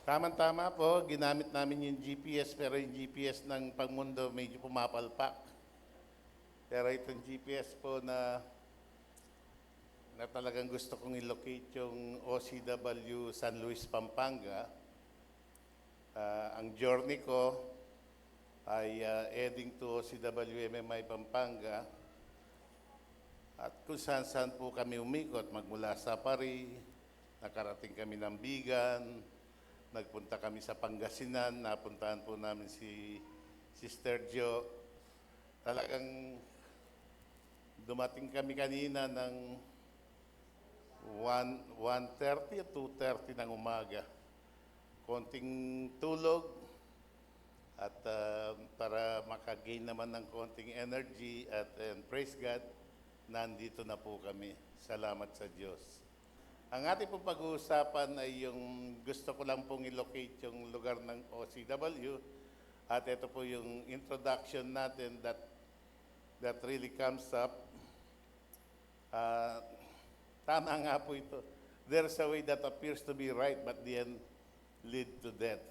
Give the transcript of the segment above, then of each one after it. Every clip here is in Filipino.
Tama-tama po, ginamit namin yung GPS pero yung GPS ng pagmundo medyo pumapalpak. Pero itong GPS po na talagang gusto kong i-locate yung OCW San Luis, Pampanga. Ang journey ko ay heading to OCW MMI Pampanga at kung saan-saan po kami umikot, magmula sa Pari, nakarating kami ng Bigan, nagpunta kami sa Pangasinan, napuntahan po namin si Sister Jo. Talagang dumating kami kanina ng 1:30 at 2:30 ng umaga. Konting tulog at para makagain naman ng konting energy at praise God, nandito na po kami. Salamat sa Diyos. Ang ating pong pag-uusapan ay yung gusto ko lang pong i-locate yung lugar ng OCW at ito po yung introduction natin that really comes up. Tama nga po ito. There's a way that appears to be right but the end lead to death.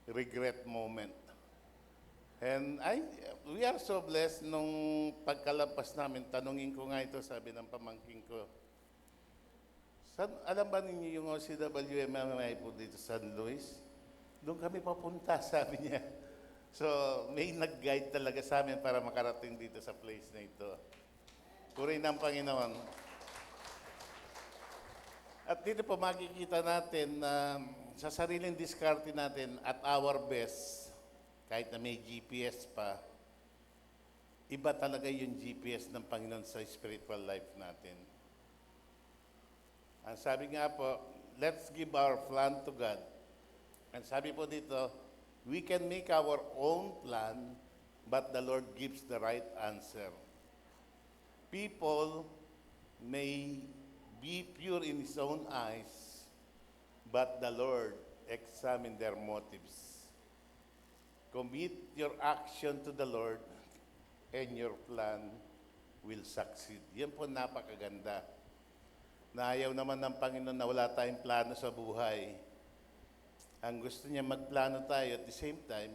Regret moment. And we are so blessed nung pagkalampas namin, tanungin ko nga ito, sabi ng pamangking ko, alam ba ninyo yung OCW MMI po dito sa San Luis? Doon kami papunta, sabi niya. So, may nag-guide talaga sa amin para makarating dito sa place na ito. Purihin ng Panginoon. At dito po makikita natin na sa sariling diskarte natin at our best, kahit na may GPS pa, iba talaga yung GPS ng Panginoon sa spiritual life natin. Ang sabi nga po, let's give our plan to God. Ang sabi po dito, we can make our own plan, but the Lord gives the right answer. People may be pure in His own eyes, but the Lord examines their motives. Commit your action to the Lord, and your plan will succeed. Yan po napakaganda. Na ayaw naman ng Panginoon na wala tayong plano sa buhay. Ang gusto niya magplano tayo at the same time,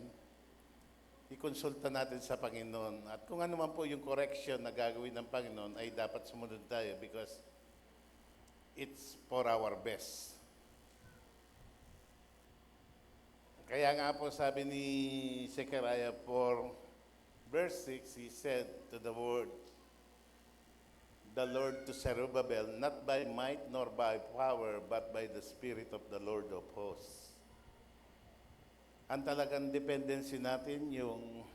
ikonsulta natin sa Panginoon. At kung ano man po yung correction na gagawin ng Panginoon, ay dapat sumunod tayo because it's for our best. Kaya nga po sabi ni Zechariah 4, verse 6, he said to the word, the Lord to Zerubbabel, not by might nor by power, but by the Spirit of the Lord of hosts. Ang talagang dependency natin, yung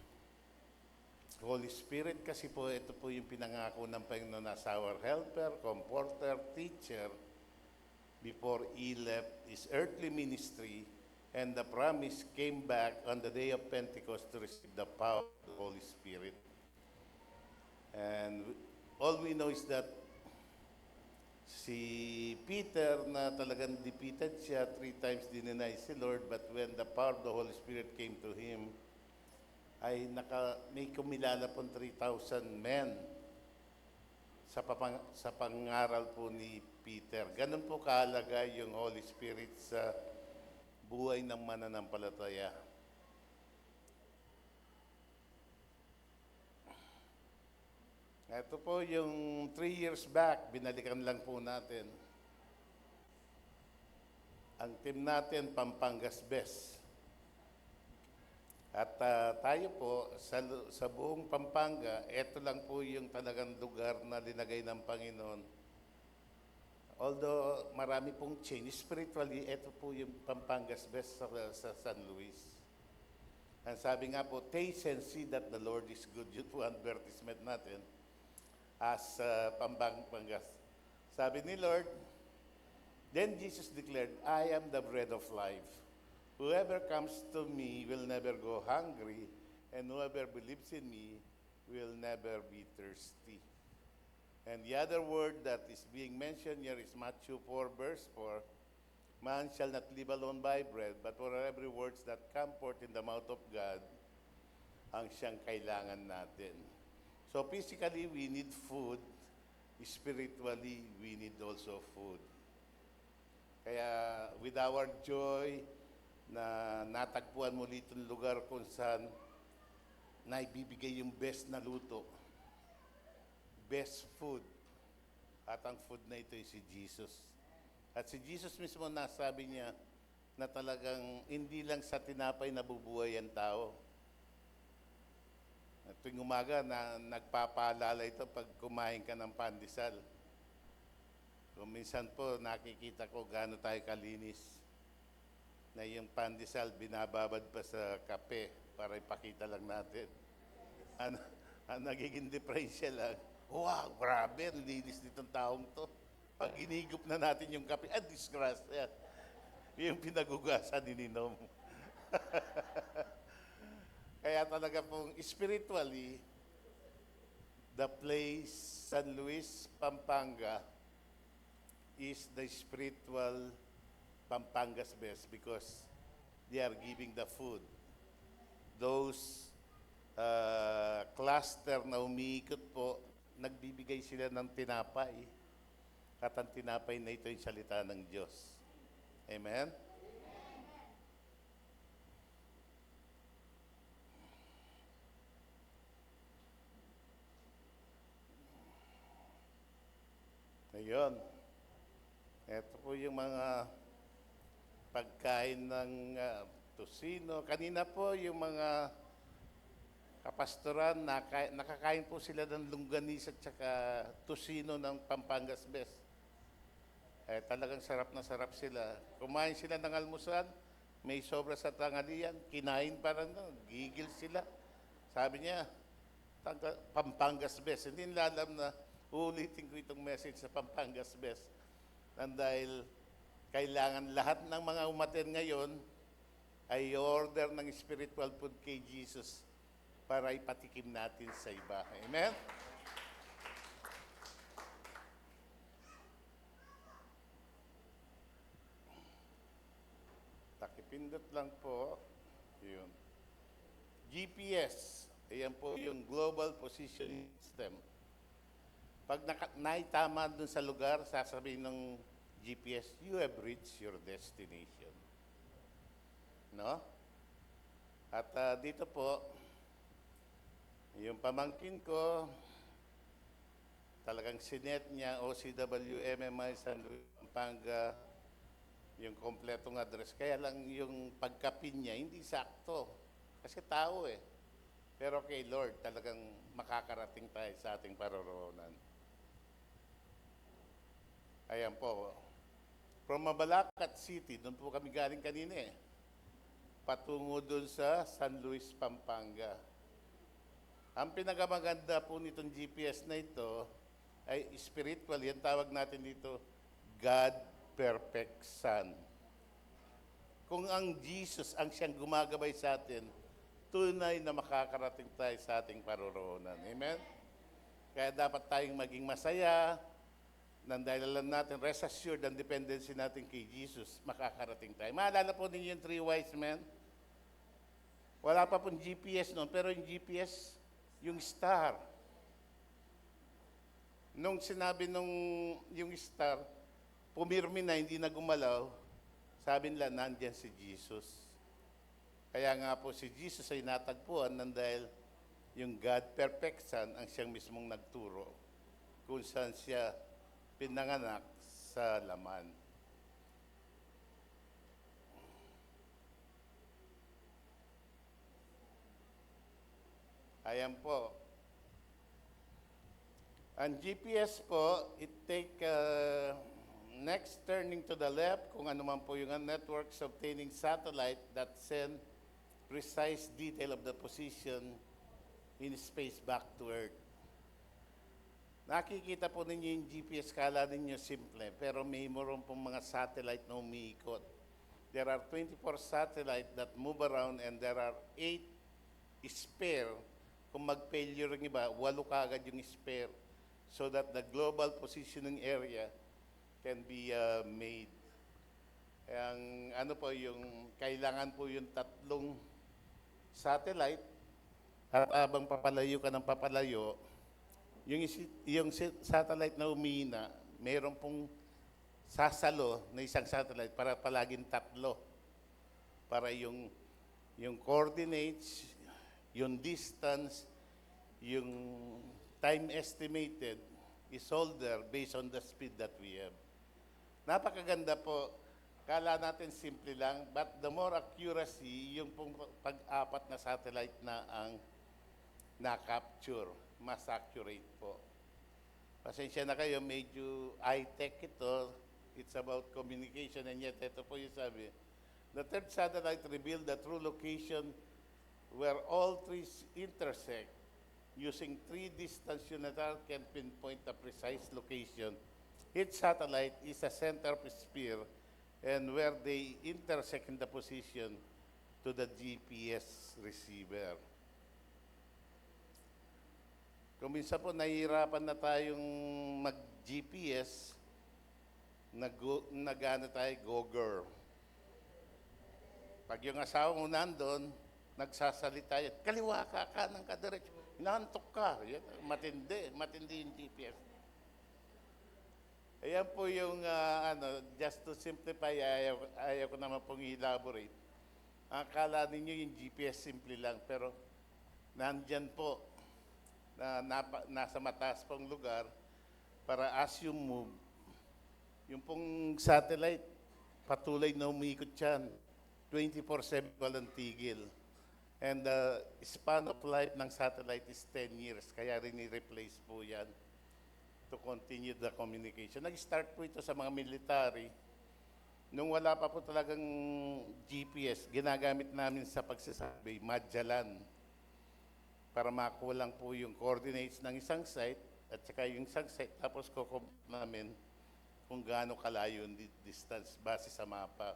Holy Spirit, kasi po ito po yung pinangako ng Panginoon as our helper, comforter, teacher, before He left His earthly ministry, and the promise came back on the day of Pentecost to receive the power of the Holy Spirit. And all we know is that si Peter na talagang defeated siya, 3 times dineny si Lord, but when the power of the Holy Spirit came to him, ay may kumilala pong 3,000 men sa pangaral po ni Peter. Ganun po kahalaga yung Holy Spirit sa buhay ng mananampalataya. Ito po yung 3 years back, binalikan lang po natin. Ang team natin, Pampangas Best. At tayo po, sa buong Pampanga, ito lang po yung talagang lugar na linagay ng Panginoon. Although marami pong change, spiritually, ito po yung Pampangas Best sa San Luis. Ang sabi nga po, taste and see that the Lord is good. Yun po advertisement natin as Pampangas. Sabi ni Lord, then Jesus declared, I am the bread of life. Whoever comes to me will never go hungry, and whoever believes in me will never be thirsty. And the other word that is being mentioned here is Matthew 4, verse 4. Man shall not live alone by bread, but for every word that come forth in the mouth of God, ang siyang kailangan natin. So physically, we need food. Spiritually, we need also food. Kaya with our joy, na natagpuan muli itong lugar kung saan naibibigay yung best na luto, best food. At ang food na ito ay si Jesus. At si Jesus mismo nasabi niya na talagang hindi lang sa tinapay nabubuhay ang tao. At tuwing umaga na nagpapaalala ito pag kumain ka ng pandesal. Kung minsan po nakikita ko gaano tayo kalinis na yung pandesal binababad pa sa kape para ipakita lang natin. Ang nagiging diferensya lang, wow, grabe, ang linis nitong taong to. Pag inigop na natin yung kape, disgrasya. Yung pinagugasan ininom. Kaya talaga pong spiritually, the place San Luis, Pampanga, is the spiritual Pampanga's best because they are giving the food. Those cluster na umiikot po, nagbibigay sila ng tinapay. At ang tinapay na ito yung salita ng Diyos. Amen? Ngayon, ito po yung mga pagkain ng tusino. Kanina po yung mga kapastoran, nakakain po sila ng longganisa at saka tusino ng Pampanga's best. Talagang sarap na sarap sila. Kumain sila ng almusal, may sobra sa tanghalian, kinain parang gigil sila. Sabi niya, Pampanga's best. Hindi nila alam na uulitin ko itong message sa Pampanga's best. Dahil kailangan lahat ng mga umaten ngayon ay order ng spiritual food kay Jesus para ipatikim natin sa iba. Amen? Takipindot lang po. Yun. GPS. Ayan po yung Global Positioning System. Pag naitama dun sa lugar, sasabihin ng GPS, you have reached your destination. No? At dito po, yung pamangkin ko, talagang sinet niya, OCWMMI San Luis, Pampanga, yung kompletong address. Kaya lang yung pagkapin niya, hindi sakto. Kasi tao eh. Pero kay Lord, talagang makakarating tayo sa ating paroroonan. Ayan po. From Mabalacat City, doon po kami galing kanina eh. Patungo doon sa San Luis, Pampanga. Ang pinakamaganda po nitong GPS na ito ay spiritual. Yan tawag natin dito, God Perfect Son. Kung ang Jesus ang siyang gumagabay sa atin, tunay na makakarating tayo sa ating paroroonan. Amen? Kaya dapat tayong maging masaya, nang dahil alam natin, rest assured ang dependency natin kay Jesus, makakarating tayo. Maalala po ninyo yung 3 wise men? Wala pa pong GPS noon, pero yung GPS, yung star. Nung sinabi yung star, pumirmi na, hindi na gumalaw, sabi nila, nandyan si Jesus. Kaya nga po si Jesus ay natagpuan nang dahil yung God Perfect Son ang siyang mismong nagturo kung saan siya pinanganak sa laman. Ayan po. Ang GPS po, it take next turning to the left, kung ano man po yung networks obtaining satellite that send precise detail of the position in space back to Earth. Nakikita po ninyo yung GPS, kala ninyo simple, pero may meron pong mga satellite na umiikot. There are 24 satellites that move around and there are 8 spare. Kung mag-failure yung iba, 8 kagad yung spare so that the global positioning area can be made. Ang ano po yung, kailangan po yung 3 satellite at abang papalayo ka ng papalayo, yung satellite na umihina, mayroon pong sasalo na isang satellite para palaging 3. para yung coordinates, yung distance, yung time estimated is all there based on the speed that we have. Napakaganda po. Kala natin simple lang, but the more accuracy, yung pong pag-apat na satellite na ang na-capture, mas accurate po. Pasensya na kayo, medyo high-tech ito. It's about communication, and yet ito po yung sabi. The third satellite revealed the true location where all three intersect. Using 3D stationeter can pinpoint the precise location. Each satellite is a center sphere and where they intersect in the position to the GPS receiver. Kung minsan po nahihirapan na tayong mag-GPS, nag-ano tayo, go-girl. Pag yung asawa mo nandun, nagsasalita yan, kaliwa ka, kanan ka, diretso. Inaantok ka. Yan, matindi yung GPS. Ayan po yung, just to simplify, ayaw ko naman pong elaborate. Akala ninyo yung GPS simple lang, pero nandyan po, nasa mataas pong lugar, para as you move, yung pong satellite, patuloy na umiikot yan. 24/7 walang tigil. And the span of life ng satellite is 10 years, kaya rin i-replace po yan to continue the communication. Nag-start po ito sa mga military. Nung wala pa po talagang GPS, ginagamit namin sa pagsasabi, Magellan, para makuha lang po yung coordinates ng isang site at saka yung isang site, tapos kukumpit namin kung gaano kalayo yung distance base sa mapa.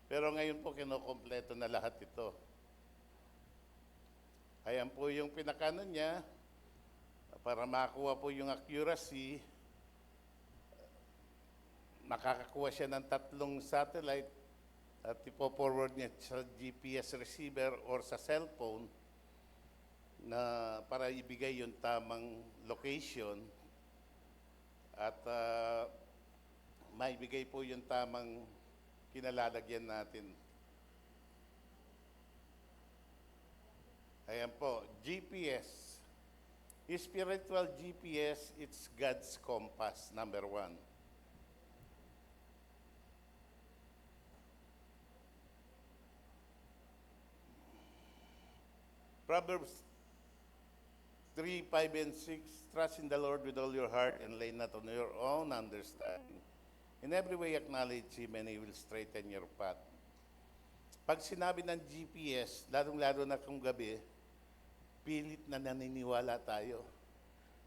Pero ngayon po kinukompleto na lahat ito. Ayan po yung pinakano niya, para makuha po yung accuracy, makakakuha siya ng 3 satellite at ipo-forward niya sa GPS receiver or sa cellphone na para ibigay yung tamang location at maibigay po yung tamang kinalalagyan natin. Ayan po, GPS. Spiritual GPS, it's God's compass, number 1. Proverbs 3, 5, and 6, trust in the Lord with all your heart and lean not on your own understanding. In every way acknowledge Him and He will straighten your path. Pag sinabi ng GPS, lalong-lalo na kung gabi, pilit na naniniwala tayo.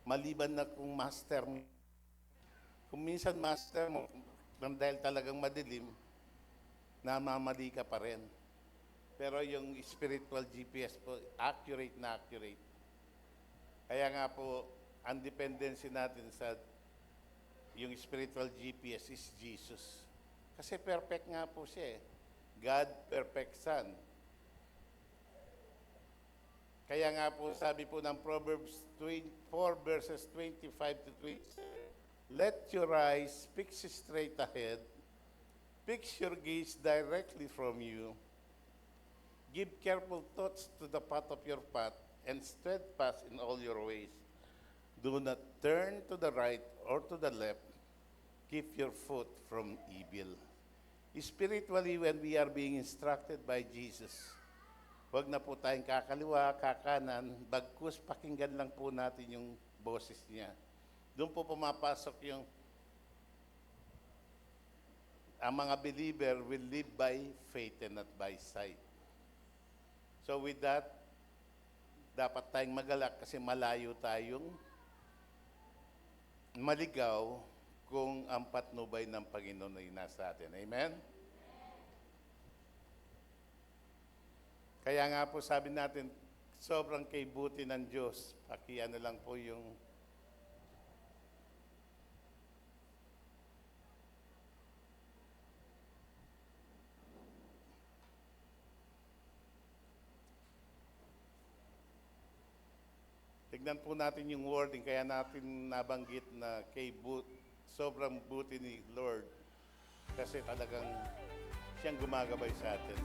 Maliban na kung master mo. Kung minsan master mo, dahil talagang madilim, namamali ka pa rin. Pero yung spiritual GPS po, accurate na accurate. Kaya nga po, ang dependency natin sa yung spiritual GPS is Jesus. Kasi perfect nga po siya eh. God, perfect Son. Kaya nga po, sabi po ng Proverbs 4 verses 25 to 27, let your eyes fix straight ahead, fix your gaze directly from you, give careful thoughts to the path of your path, and steadfast in all your ways. Do not turn to the right or to the left, keep your foot from evil. Spiritually, when we are being instructed by Jesus, huwag na po tayong kakaliwa, kakanan, bagkus pakinggan lang po natin yung boses niya. Doon po pumapasok yung ang mga believer will live by faith and not by sight. So with that, dapat tayong magalak kasi malayo tayong maligaw kung ang patnubay ng Panginoon ay nasa atin. Amen? Kaya nga po sabi natin, sobrang kay buti ng Diyos. Pakiano lang po yung tignan po natin yung wording, kaya natin nabanggit na sobrang buti ni Lord kasi talagang siyang gumagabay sa atin.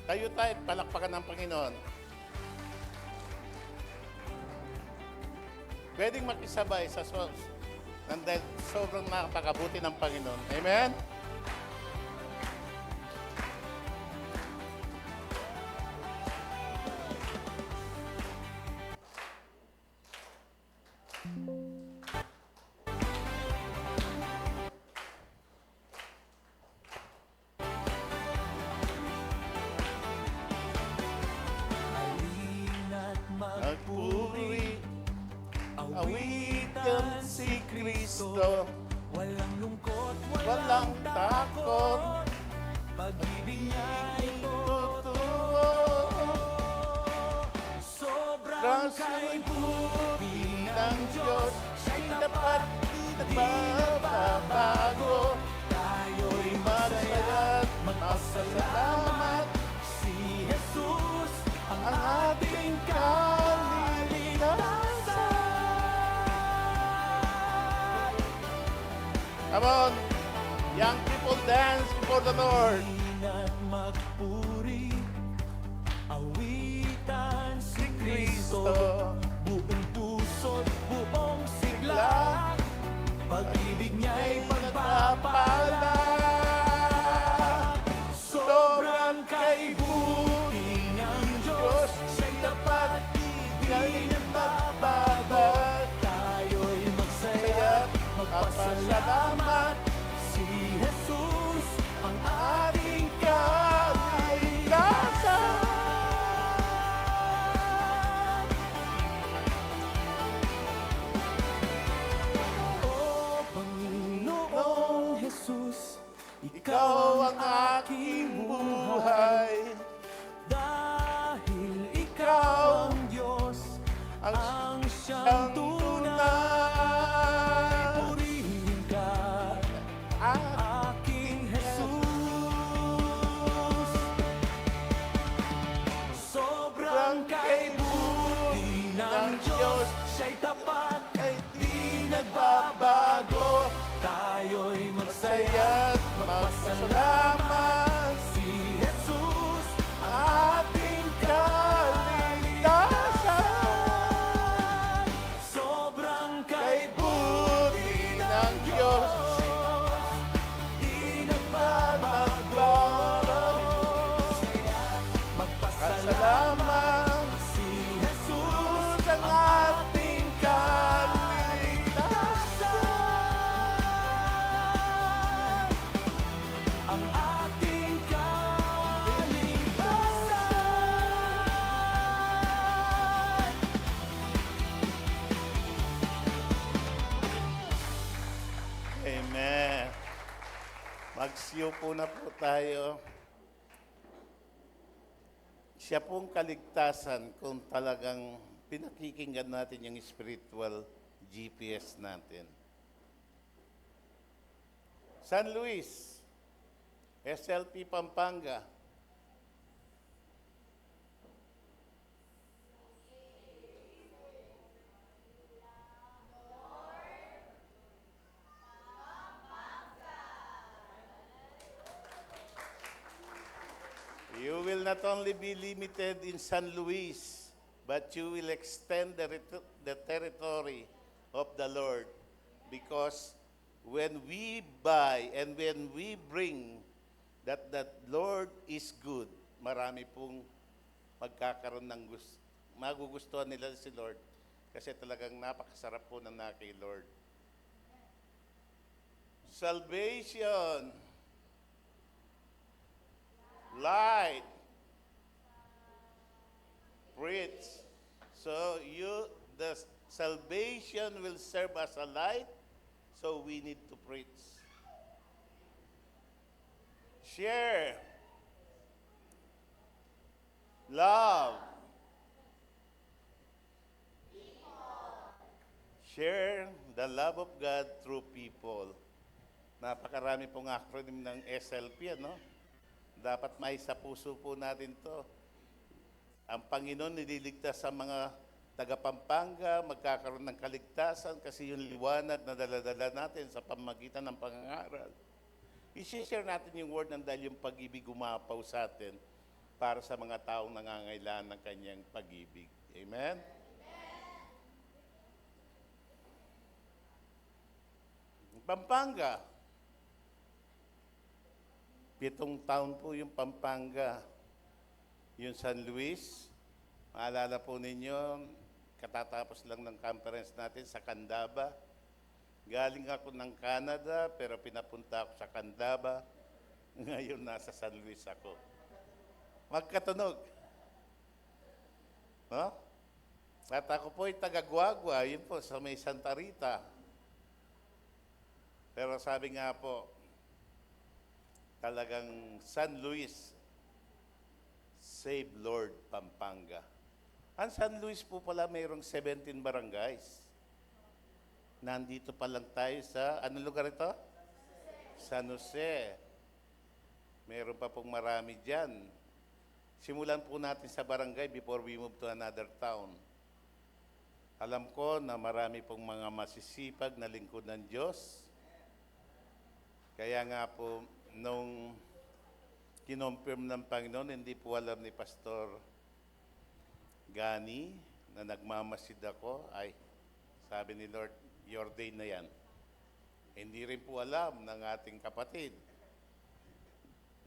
Tayo tayo, palakpakan ng Panginoon. Pwedeng makisabay sa dahil sobrang nakapakabuti ng Panginoon. Amen? Halina't Magpuri, awitan awitan si Kristo, walang lungkot, walang takot, pag-ibig niya'y totoo. sobrang kaibuti ng Diyos. Siya'y dapat di nagbabago. Tayo'y Magsaya't magpasalamat si Jesus ang ang ating kaligtasan. Come on, young people, dance before the Lord. Halina't magpuri, awitan si Kristo, buong puso't buong sigla, pag-ibig niya'y pagpapala. Sobrang kaibuti ng Diyos, siya'y tapat, di nagbabago. Tayo'y magsaya, magpasalamat, si Jesus ang ating kaligtasan. O Panginoong Jesus, Ikaw ang aking buhay, dahil ikaw ang Diyos, ang ang siyang siyang tunay. tunay. Purihin ka, Ah, aking Jesus. Sobrang kaibuti ng Diyos, siya'y tapat, ay di nagbabago. Tayo'y magsaya, saya't magpasalamat si Jesus ating kaligtasan. sobrang Kaibuti ng Diyos, di nagbabago. pasalamat Si Jesus ang ating kaligtasan. ang ating kaligtasan. Amen. Magsiyo po na po tayo. Siya pong kaligtasan kung talagang pinakikinggan natin yung spiritual GPS natin. San Luis, SLP Pampanga. You will not only be limited in San Luis, but you will extend the territory of the Lord. Because when we buy and when we bring that the Lord is good, marami pong magkakaroon ng magugustuhan nila si Lord. Kasi talagang napakasarap po ng kay Lord. Salvation. Light. Preach. So the salvation will serve as a light, so we need to preach. Share. Love. Share the love of God through people. Napakarami pong acronym ng SLP, ano? Dapat may sa puso po natin to. Ang Panginoon nililigtas sa mga taga-Pampanga, magkakaroon ng kaligtasan kasi yung liwanag na daladala natin sa pamagitan ng pangangaral. I-share natin yung word ng dahil yung pag-ibig umapaw sa atin para sa mga taong nangangailangan ng kanyang pag-ibig. Amen? Pampanga. 7 taon po yung Pampanga. Yung San Luis, maalala po ninyo, katatapos lang ng conference natin sa Candaba. Galing ako ng Canada, pero pinapunta ako sa Candaba. Ngayon nasa San Luis ako. Magkatunog. No? At ako po ay taga-Guagua, yun po, sa may Santa Rita. Pero sabi nga po, talagang San Luis, Save Lord, Pampanga. Ang San Luis po pala mayroong 17 barangays. Nandito pa lang tayo sa, anong lugar ito? San Jose. Meron pa pong marami dyan. Simulan po natin sa barangay before we move to another town. Alam ko na marami pong mga masisipag na lingkod ng Diyos. Kaya nga po, nung kinomfirm ng Panginoon, hindi po alam ni Pastor Gani na nagmamasid ako, ay, sabi ni Lord, your day na yan. Hindi rin po alam ng ating kapatid.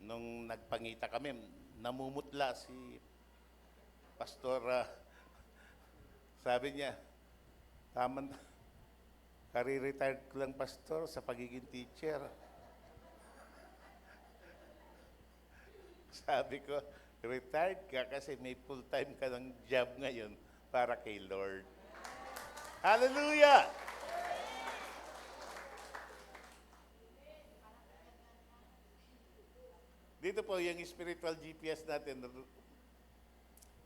Nung nagpangita kami, namumutla si Pastor, sabi niya, tama na, kari-retired ko lang, Pastor, sa pagiging teacher. Sabi ko, retired ka kasi may full-time ka ng job ngayon para kay Lord. Hallelujah! Dito po yung spiritual GPS natin.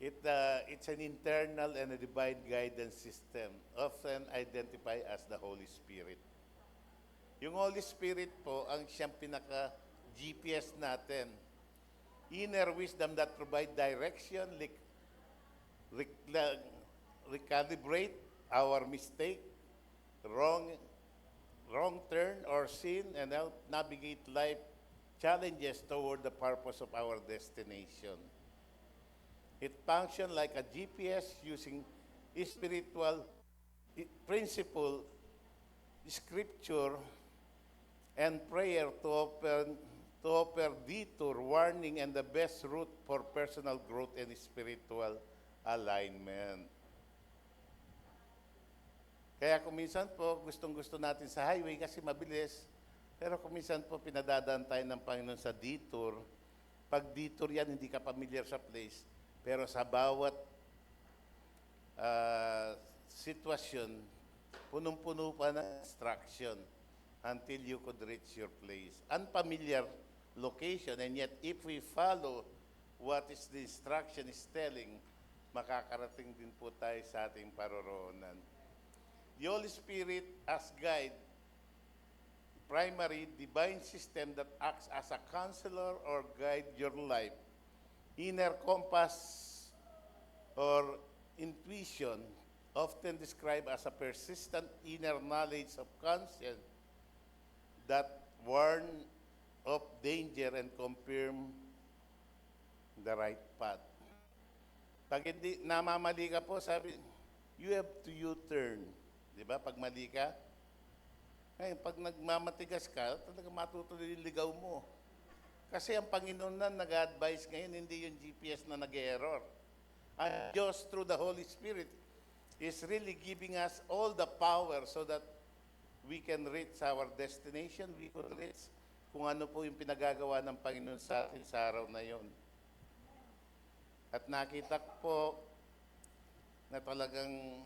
It's an internal and a divine guidance system, often identified as the Holy Spirit. Yung Holy Spirit po ang siyang pinaka-GPS natin. Inner wisdom that provide direction, recalibrate our mistake, wrong turn or sin, and help navigate life challenges toward the purpose of our destination. It functions like a GPS using spiritual principle, scripture, and prayer to offer detour, warning, and the best route for personal growth and spiritual alignment. Kaya kung minsan po, gustong-gusto natin sa highway kasi mabilis, pero kung minsan po pinadadaan tayo ng Panginoon sa detour, pag detour yan, hindi ka familiar sa place, pero sa bawat sitwasyon, punong-puno pa ng instruction until you could reach your place. Unfamiliar location, and yet if we follow what is the instruction is telling, makakarating din po tayo sa ating paroroonan. The Holy Spirit as guide, primary divine system that acts as a counselor or guide your life. Inner compass or intuition, often described as a persistent inner knowledge of conscience that warn of danger and confirm the right path. Pag hindi namamali ka po, sabi, you have to U-turn. Di ba? Pag mali ka, ngayon, pag nagmamatigas ka, talaga matutuloy yung ligaw mo. Kasi ang Panginoon na nag-advise ngayon, hindi yung GPS na nag-error. Ang Diyos through the Holy Spirit is really giving us all the power so that we can reach our destination, we could reach kung ano po yung pinagagawa ng Panginoon sa atin sa araw na yon. At nakita ko po na talagang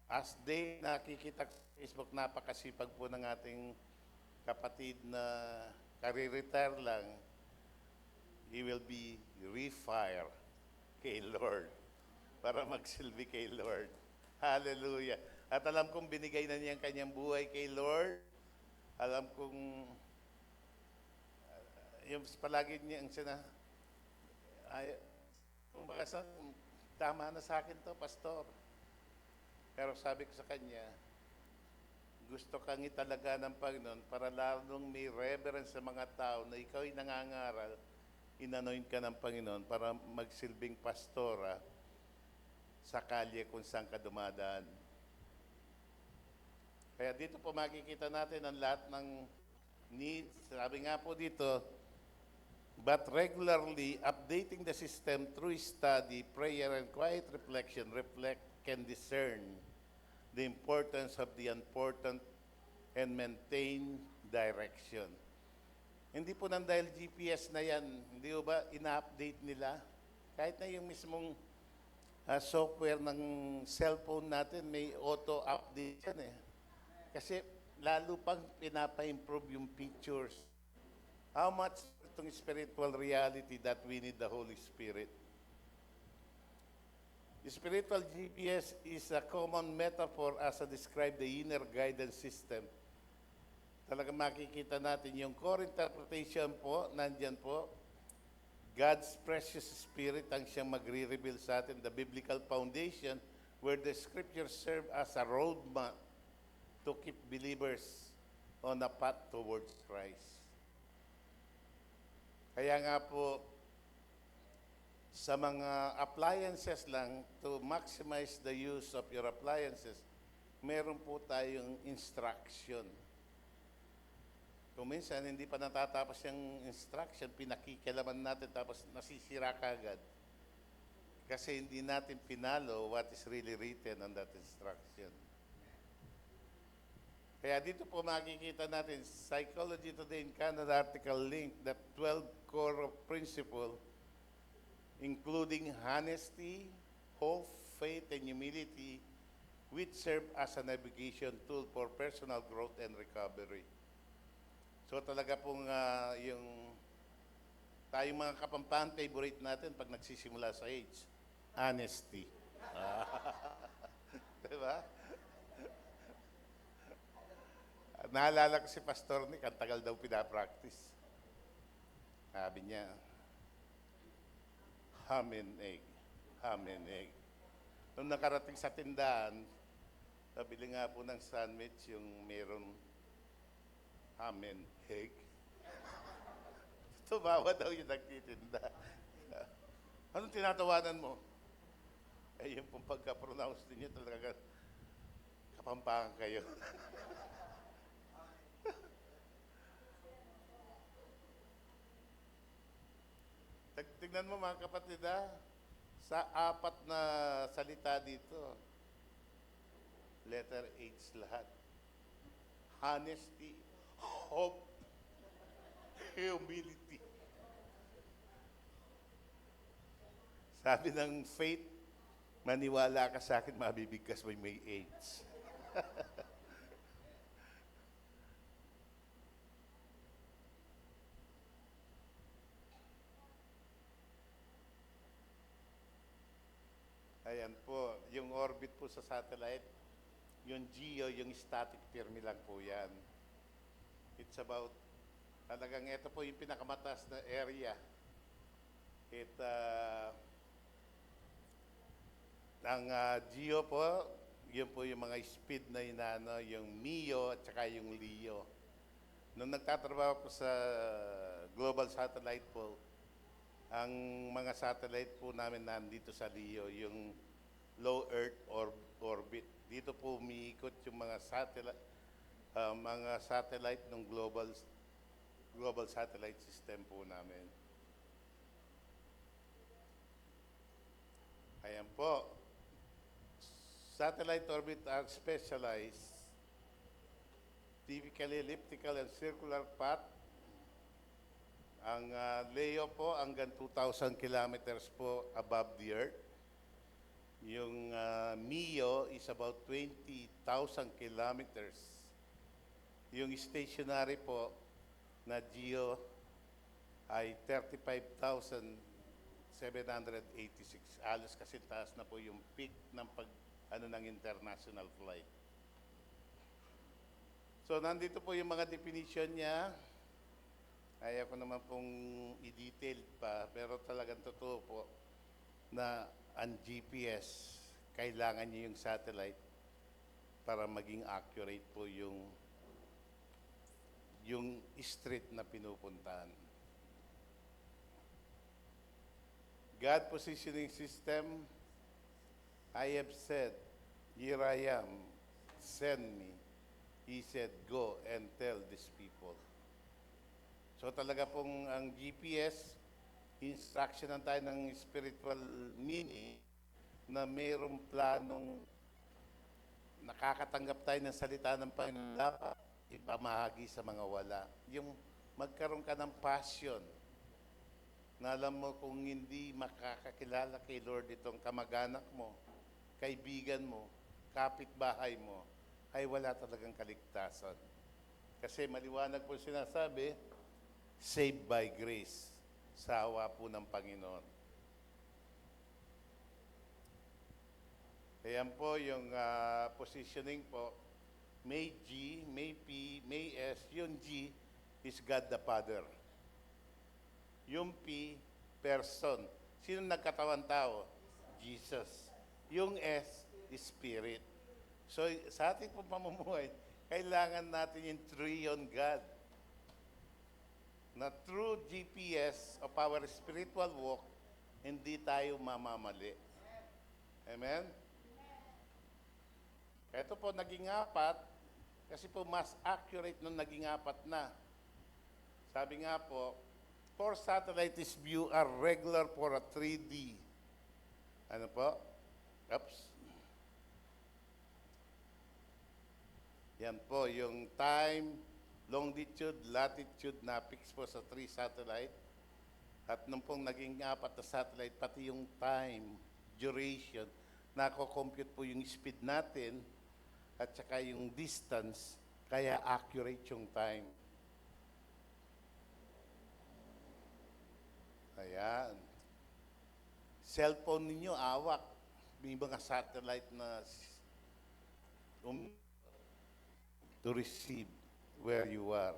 as day nakikita ko sa Facebook, napakasipag po ng ating kapatid na kare-retire lang, he will be refire kay Lord para magsilbi kay Lord. Hallelujah. At alam kong binigay na niya ang kanyang buhay kay Lord. Alam kong yung palagi niya ang kung baka tama na sa akin to, Pastor. Pero sabi ko sa kanya, gusto kang italaga ng Panginoon para lalong may reverence sa mga tao na ikaw ay nangangaral, inanoint ka ng Panginoon para magsilbing pastora sa kalye kung saan ka dumadaan. Kaya dito po makikita natin ang lahat ng needs. Sabi nga po dito, but regularly updating the system through study, prayer, and quiet reflection, can discern the importance of the important and maintain direction. Hindi po nang dahil GPS na yan, hindi po ba ina-update nila? Kahit na yung mismong software ng cellphone natin, may auto-update yan eh. Kasi lalo pang pinapa-improve yung pictures. How much itong spiritual reality that we need the Holy Spirit? The spiritual GPS is a common metaphor as I describe the inner guidance system. Talagang makikita natin yung core interpretation po, nandyan po. God's precious Spirit ang siyang magre-reveal sa atin, the biblical foundation where the scriptures serve as a roadmap to keep believers on a path towards Christ. Kaya nga po, sa mga appliances lang, to maximize the use of your appliances, meron po tayong instruction. Kung minsan, hindi pa natatapos yung instruction, pinakikialaman natin tapos nasisira kagad. Kasi hindi natin pinalo what is really written on that instruction. Kaya dito po makikita natin, Psychology Today in Canada article link that 12 core of principle, including honesty, hope, faith, and humility, which serve as a navigation tool for personal growth and recovery. So talaga pong tayong mga Kapampangan, favorite natin pag nagsisimula sa age, honesty. Diba? Naalala ko si Pastor Nick, ang tagal daw pinapractice. Sabi niya, ham and egg, ham and egg. Nung nakarating sa tindahan, nabili nga po ng sandwich yung meron ham and egg. Tumawa daw yung nagtitinda. Anong tinatawanan mo? Eh, yung pong pagka-pronounce ninyo talaga, Kapampangan kayo. Tignan mo mga kapatid sa apat na salita dito, letter H lahat. Honesty, hope, humility. Sabi ng faith, maniwala ka sa akin, mabibigkas mo may AIDS. Ayan po, yung orbit po sa satellite, yung GEO, yung static firme lang po yan. It's about, talagang ito po yung pinakamataas na area. Ang GEO po, yun po yung mga speed na inano, yung MEO at saka yung LEO. Nung nagtatrabaho po sa Global Satellite po, ang mga satellite po namin nandito sa LEO, yung low Earth orbit. Dito po umiikot yung mga satellite ng global satellite system po namin. Ayan po. Satellite orbit are specialized, typically elliptical and circular path. Ang LEO po hanggang 2,000 kilometers po above the Earth. Yung MEO is about 20,000 kilometers. Yung stationary po na GEO ay 35,786. Alos kasi taas na po yung peak ng ng international flight. So nandito po yung mga definition niya. Ayaw ko naman pong i-detail pa, pero talagang totoo po na ang GPS, kailangan niyo yung satellite para maging accurate po yung street na pinupuntahan. God positioning system, I have said, here I am, send me. He said, go and tell these people. So talaga pong ang GPS, instruction tayo ng spiritual meaning na mayroong planong nakakatanggap tayo ng salita ng Panginoon, dapat ipamahagi sa mga wala. Yung magkaroon ka ng passion na alam mo kung hindi makakakilala kay Lord itong kamag-anak mo, kaibigan mo, kapitbahay mo, ay wala talagang kaligtasan. Kasi maliwanag po sinasabi, saved by grace, sa awa po ng Panginoon. Ayan po yung positioning po. May G, may P, may S. Yung G is God the Father. Yung P, person. Sino nagkatawan tao? Jesus. Yung S, Spirit. So sa ating pong pamumuhay, kailangan natin yung triune God. Na through GPS of our spiritual walk, hindi tayo mamamali. Amen? Ito po naging 4, kasi po mas accurate nung naging 4 na. Sabi nga po, 4 satellites view are regular for a 3D. Ano po? Oops. Yan po, yung time, longitude, latitude na fix po sa 3 satellite. At nung pong naging 4 na satellite, pati yung time, duration, nako-compute po yung speed natin at saka yung distance, kaya accurate yung time. Ayan. Cellphone ninyo, awak. May mga satellite na to receive where you are.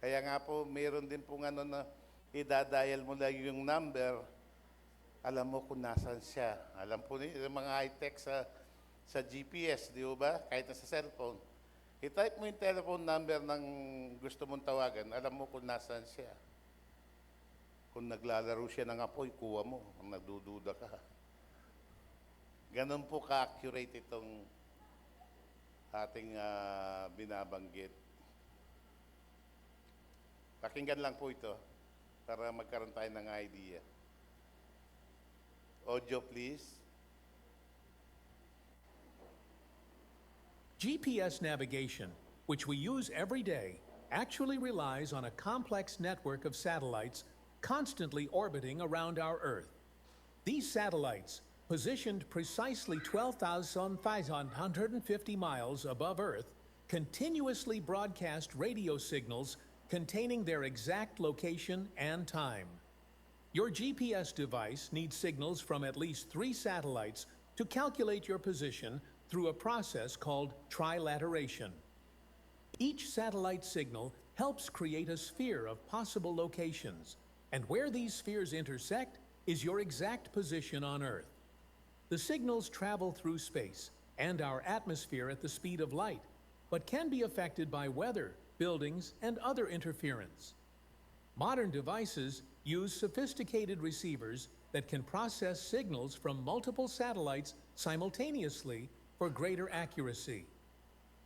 Kaya nga po, mayroon din pong ano na idadial mo lang yung number, alam mo kung nasan siya. Alam po niyo, yung mga high-tech sa GPS, di ba? Kahit na sa cellphone. I-type mo yung telephone number ng gusto mong tawagan, alam mo kung nasan siya. Kung naglalaro siya ng apoy, kuha mo. Kung nagdududa ka. Ganon po ka-accurate itong ating binabanggit. Pakinggan lang po ito para magkaroon tayo ng idea. Audio, please. GPS navigation, which we use every day, actually relies on a complex network of satellites constantly orbiting around our Earth. These satellites, positioned precisely 12,550 miles above Earth, continuously broadcast radio signals containing their exact location and time. Your GPS device needs signals from at least 3 satellites to calculate your position through a process called trilateration. Each satellite signal helps create a sphere of possible locations, and where these spheres intersect is your exact position on Earth. The signals travel through space and our atmosphere at the speed of light, but can be affected by weather, buildings, and other interference. Modern devices use sophisticated receivers that can process signals from multiple satellites simultaneously for greater accuracy.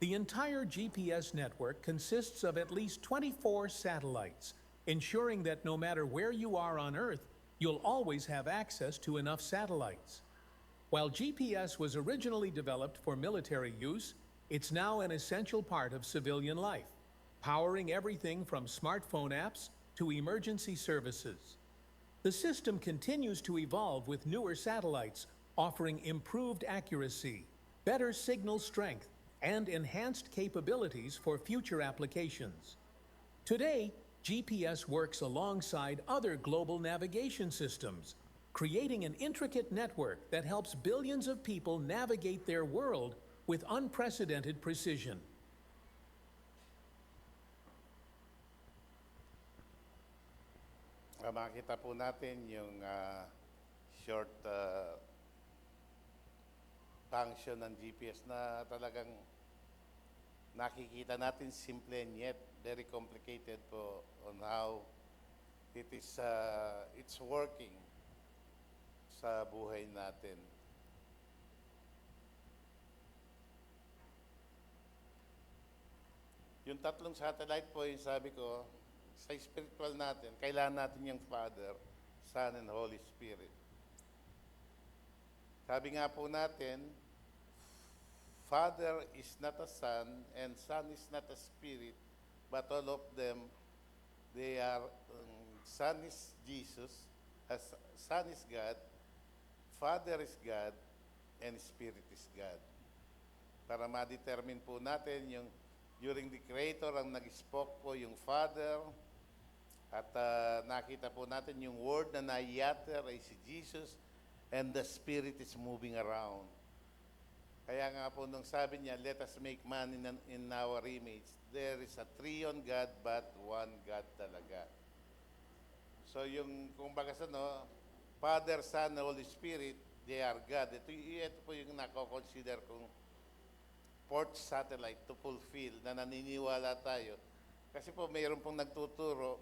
The entire GPS network consists of at least 24 satellites, ensuring that no matter where you are on Earth, you'll always have access to enough satellites. While GPS was originally developed for military use, it's now an essential part of civilian life, powering everything from smartphone apps to emergency services. The system continues to evolve with newer satellites, offering improved accuracy, better signal strength, and enhanced capabilities for future applications. Today, GPS works alongside other global navigation systems, creating an intricate network that helps billions of people navigate their world with unprecedented precision. Makita po natin yung short function ng GPS na talagang nakikita natin simple and yet very complicated po on how it's working sa buhay natin. Yung tatlong satellite po, yung sabi ko, sa spiritual natin, kailangan natin yung Father, Son, and Holy Spirit. Sabi nga po natin, Father is not a Son, and Son is not a Spirit, but all of them, they are, Son is Jesus, Son is God, Father is God, and Spirit is God. Para ma-determine po natin yung during the Creator, ang nag-spoke po yung Father, at nakita po natin yung Word na naiyater ay si Jesus, and the Spirit is moving around. Kaya nga po nung sabi niya, let us make man in our image, there is a triune God, but one God talaga. So yung, kung baga sa no, Father, Son, Holy Spirit, they are God. Ito po yung nako-consider kong fourth satellite to fulfill na naniniwala tayo. Kasi po mayroon pong nagtuturo,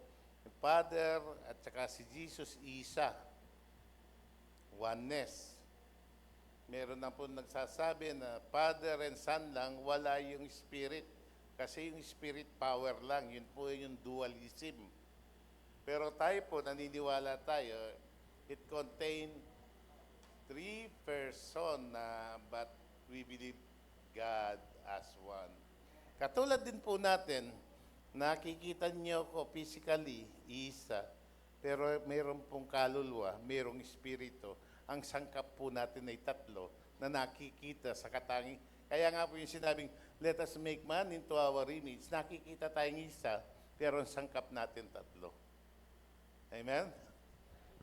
Father at saka si Jesus isa. Oneness. Meron na po nagsasabi na Father and Son lang, wala yung Spirit. Kasi yung Spirit power lang, yun po yung dualism. Pero tayo po, naniniwala tayo, it contain three person but we believe God as one. Katulad din po natin, nakikita niyo ko physically, isa, pero mayroon pong kaluluwa, mayroong espiritu. Ang sangkap po natin ay tatlo na nakikita sa katangi. Kaya nga po yung sinabing, let us make man into our image. Nakikita tayong isa, pero ang sangkap natin tatlo. Amen?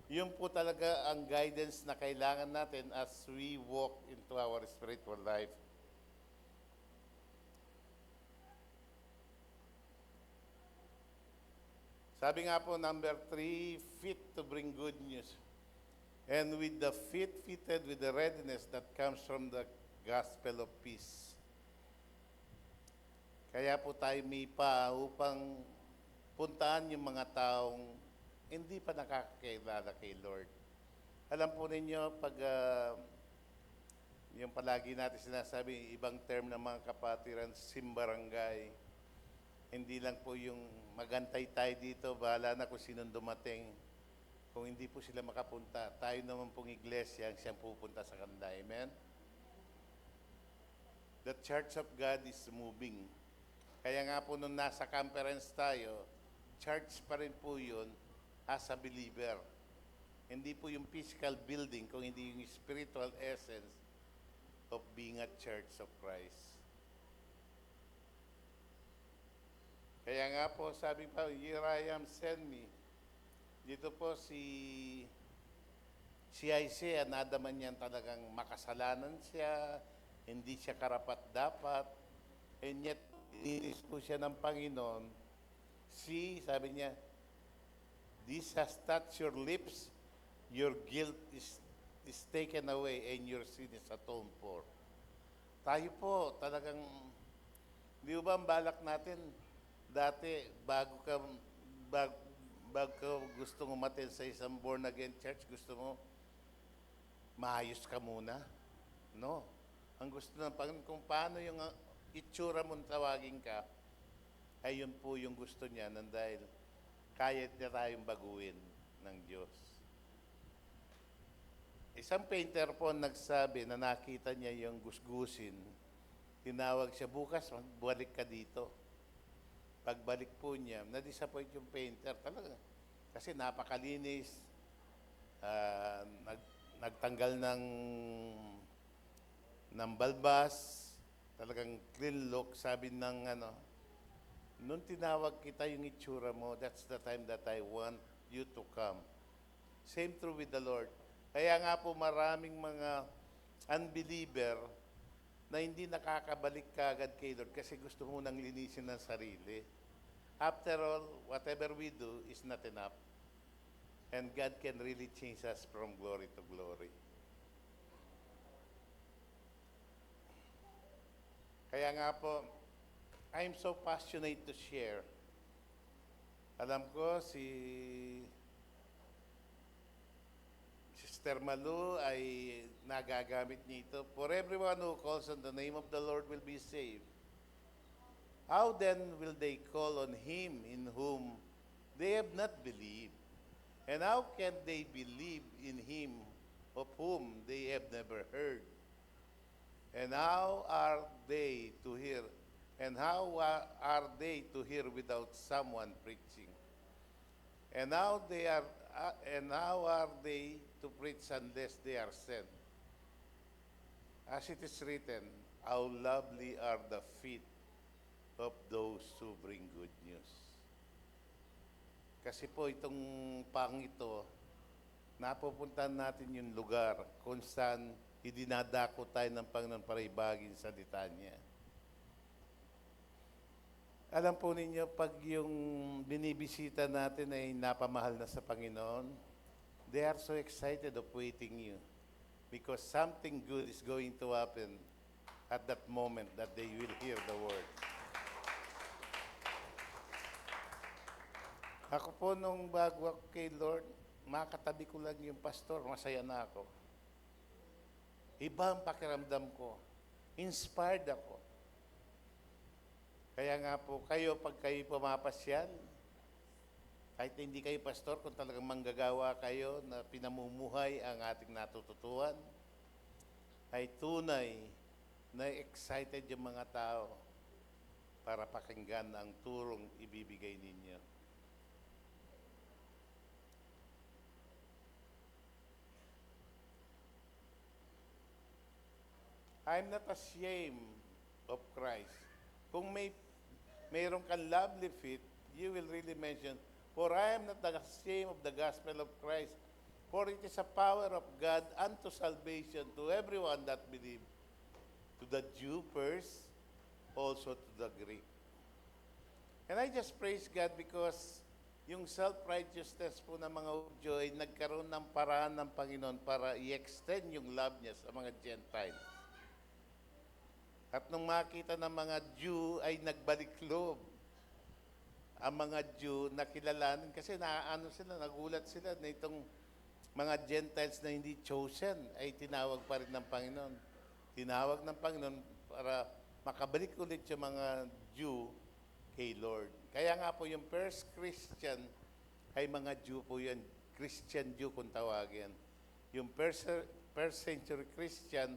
Yun po talaga ang guidance na kailangan natin as we walk into our spiritual life. Sabi nga po, number 3, fit to bring good news. And with the fitted with the readiness that comes from the gospel of peace. Kaya po tayo may pa upang puntaan yung mga taong hindi pa nakakakilala kay Lord. Alam po ninyo, pag yung palagi natin sinasabi, ibang term ng mga kapatiran, simbarangay, hindi lang po yung magantay tayo dito, bahala na kung sinong dumating. Kung hindi po sila makapunta, tayo naman pong iglesia ang siyang pupunta sa kanila. Amen? The Church of God is moving. Kaya nga po nung nasa conference tayo, church pa rin po yun as a believer. Hindi po yung physical building, kung hindi yung spiritual essence of being a church of Christ. Kaya nga po, sabi pa, here I am, send me. Dito po si Isaiah, nadaman niyan talagang makasalanan siya, hindi siya karapat-dapat, and yet, inis po siya ng Panginoon. Sabi niya, this has touched your lips, your guilt is taken away, and your sin is atoned for. Tayo po, talagang, di ba ang balak natin, dati, bago ka gusto mo umattend sa isang born-again church, gusto mo maayos ka muna? No. Ang gusto ng Panginoon, kung paano yung itsura mo tawagin ka, ay yun po yung gusto niya nang dahil kaya niya tayong baguhin ng Diyos. Isang painter po nagsabi na nakita niya yung gusgusin. Tinawag siya, bukas, balik ka dito. Pagbalik po niya, na-disappoint yung painter talaga. Kasi napakalinis, nagtanggal ng balbas, talagang clean look. Sabi ng nung tinawag kita yung itsura mo, that's the time that I want you to come. Same true with the Lord. Kaya nga po maraming mga unbeliever na hindi nakakabalik kagad kay Lord kasi gusto mo nang linisin ng sarili. After all, whatever we do is not enough. And God can really change us from glory to glory. Kaya nga po, I'm so passionate to share. Alam ko si Sister Malu ay nagagamit nito. For everyone who calls on the name of the Lord will be saved. How then will they call on Him in whom they have not believed? And how can they believe in Him of whom they have never heard? And how are they to hear? And how are they to hear without someone preaching? And how are they to preach unless they are sent? As it is written, how lovely are the feet of those who bring good news. Kasi po itong ito, napupuntahan natin yung lugar kung saan idinadako tayo ng Panginoon para ibagin salita niya. Alam po ninyo, pag yung binibisita natin ay napamahal na sa Panginoon, they are so excited of waiting you because something good is going to happen at that moment that they will hear the word. Ako po nung bago ako kay Lord, makatabi ko lang yung pastor, masaya na ako. Iba ang pakiramdam ko. Inspired ako. Kaya nga po, kayo, pag kayo pumapasyal, kahit hindi kayo pastor, kung talagang manggagawa kayo na pinamumuhay ang ating natututuan, ay tunay na excited yung mga tao para pakinggan ang turong ibibigay ninyo. I'm not ashamed of Christ. Kung mayroon kang lovely feet, you will really mention, for I am not ashamed of the gospel of Christ, for it is a power of God unto salvation to everyone that believe, to the Jew first, also to the Greek. And I just praise God because yung self-righteousness po ng mga Hudyo ay nagkaroon ng paraan ng Panginoon para i-extend yung love niya sa mga Gentiles. At nung makita ng mga Jew ay nagbalik loob. Ang mga Jew nakilalanin kasi nagulat sila na itong mga Gentiles na hindi chosen ay tinawag pa rin ng Panginoon. Tinawag ng Panginoon para makabalik ulit yung mga Jew kay Lord. Kaya nga po yung first Christian ay mga Jew po yan. Christian Jew kung tawagin. Yung first century Christian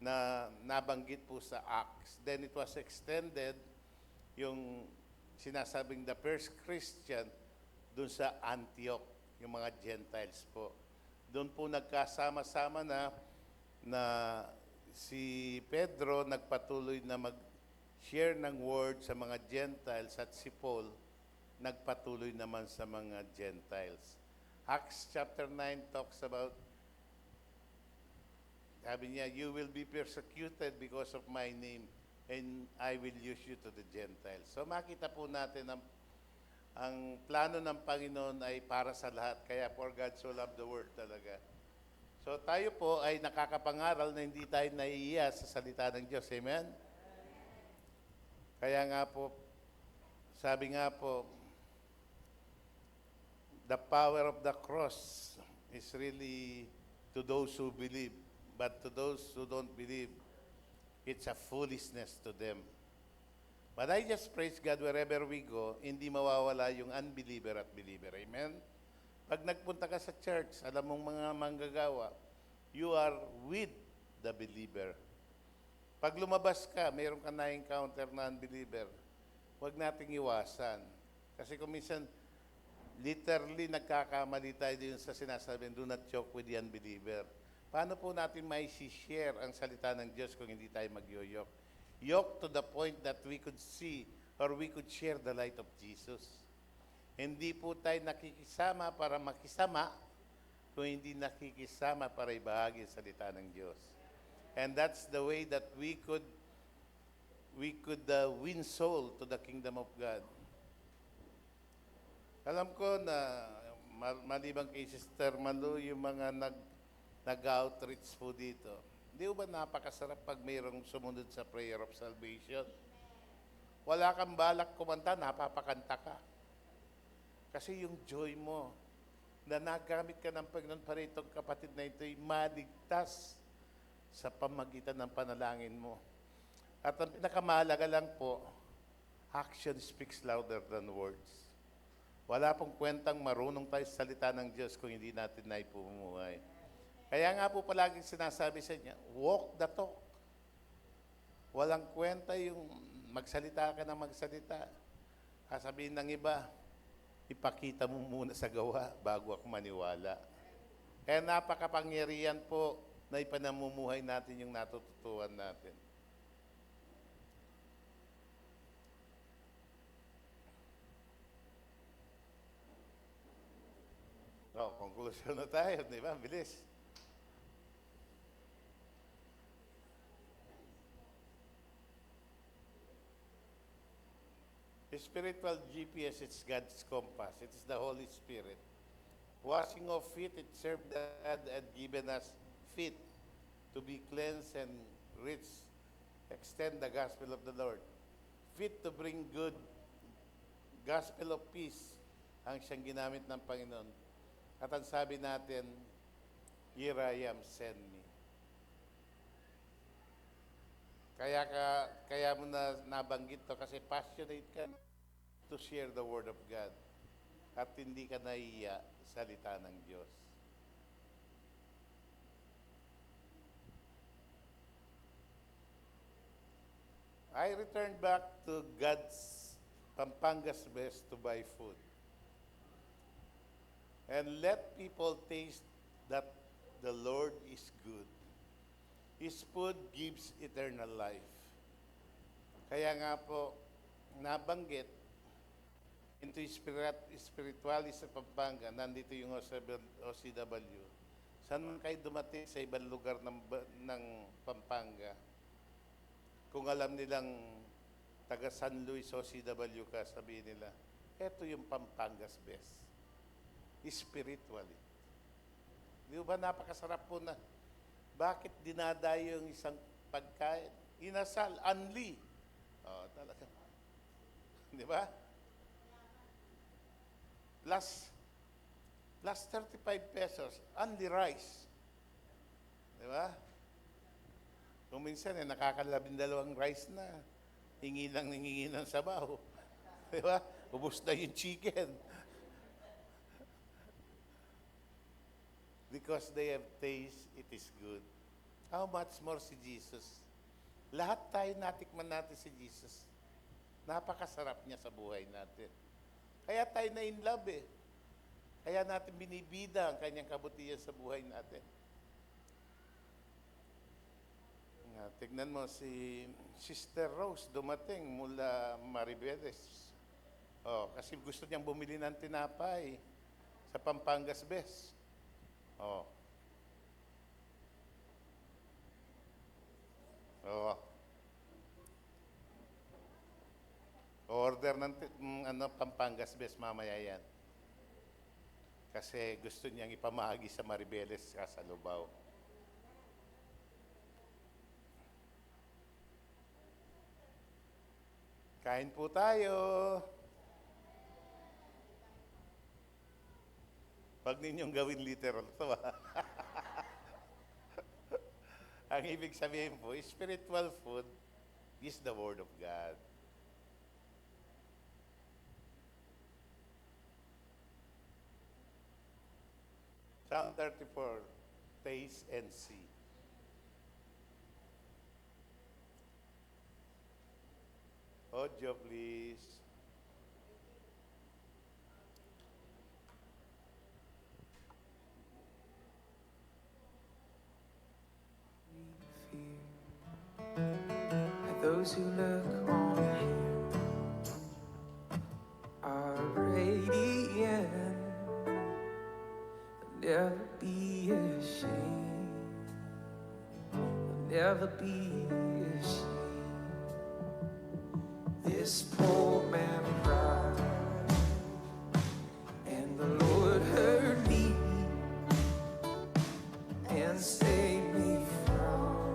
na nabanggit po sa Acts. Then it was extended yung sinasabing the first Christian dun sa Antioch, yung mga Gentiles po. Doon po nagkasama-sama na si Pedro nagpatuloy na mag-share ng word sa mga Gentiles at si Paul nagpatuloy naman sa mga Gentiles. Acts chapter 9 talks about, sabi niya, you will be persecuted because of my name and I will use you to the Gentiles. So makita po natin ang plano ng Panginoon ay para sa lahat. Kaya for God so loved the world talaga. So tayo po ay nakakapangaral na hindi tayo naiiya sa salita ng Diyos. Amen? Kaya nga po, sabi nga po, the power of the cross is really to those who believe. But to those who don't believe, it's a foolishness to them. But I just praise God wherever we go, hindi mawawala yung unbeliever at believer. Amen? Pag nagpunta ka sa church, alam mong mga manggagawa, you are with the believer. Pag lumabas ka, mayroon ka na-encounter na unbeliever, huwag nating iwasan. Kasi kung minsan, literally nagkakamali tayo din sa sinasabi, do not joke with the unbeliever. Paano po natin may share ang salita ng Diyos kung hindi tayo magyoyok? Yoke to the point that we could see or we could share the light of Jesus. Hindi po tayo nakikisama para makisama, kung hindi nakikisama para ibahagi ang salita ng Diyos. And that's the way that we could win soul to the kingdom of God. Alam ko na maliban kay Sister Malu, yung mga nag-outreach po dito. Di ba napakasarap pag mayroong sumunod sa prayer of salvation? Wala kang balak kumanta, napapakanta ka. Kasi yung joy mo, na nagamit ka ng Panginoon para itong kapatid na ito'y maligtas sa pamagitan ng panalangin mo. At ang pinakamahalaga lang po, action speaks louder than words. Wala pong kwentang marunong tayo sa salita ng Diyos kung hindi natin naipumuhay. Kaya nga po palaging sinasabi sa inyo, walk the talk. Walang kwenta yung magsalita ka na magsalita. Sasabihin ng iba, ipakita mo muna sa gawa bago ako maniwala. Kaya napakapangyarihan po na ipanamumuhay natin yung natututuan natin. Conclusion na tayo, di ba? Bilis. Spiritual GPS, it's God's compass. It's the Holy Spirit. Washing of feet, it served God and given us feet to be cleansed and reach, extend the gospel of the Lord. Feet to bring good gospel of peace ang siyang ginamit ng Panginoon. At ang sabi natin, here I am, send me. Kaya mo na nabanggit to kasi passionate ka to share the Word of God at hindi ka nahiya salita ng Diyos. I returned back to God's Pampanga's best to buy food. And let people taste that the Lord is good. His food gives eternal life. Kaya nga po, nabanggit, into spiritualis sa Pampanga, nandito yung OCW. Saan man kayo dumating sa ibang lugar ng Pampanga, kung alam nilang taga San Luis OCW ka, sabihin nila, eto yung Pampanga's best. Spiritually. Di ba napakasarap po na bakit dinadayo yung isang pagkain? Inasal, unli. Oh, talaga. Di ba? Plus 35 pesos, unli rice. Di ba? Kung minsan, nakakalabindalawang rice na. Hingi ng sabaw. Di ba? Ubus na yung chicken. Because they have taste, it is good. How much more si Jesus? Lahat tayo natikman natin si Jesus. Napakasarap niya sa buhay natin. Kaya tayo na in love eh. Kaya natin binibida ang kanyang kabutihan sa buhay natin. Tignan mo si Sister Rose dumating mula Maribeles. Oh, kasi gusto niyang bumili ng tinapay sa Pampanga's Best. Oh. Oh. Order ng Pampanga's Best mamaya yan. Kasi gusto niyang ipamahagi sa Maribeles sa Lubao. Kain po tayo. Pag ninyong gawin literal to Ang ibig sabihin po, spiritual food is the Word of God. Psalm 34, taste and see. Audio, please. Those who look on him are radiant, they'll never be ashamed, they'll never be ashamed. This poor man cried, and the Lord heard me and saved me from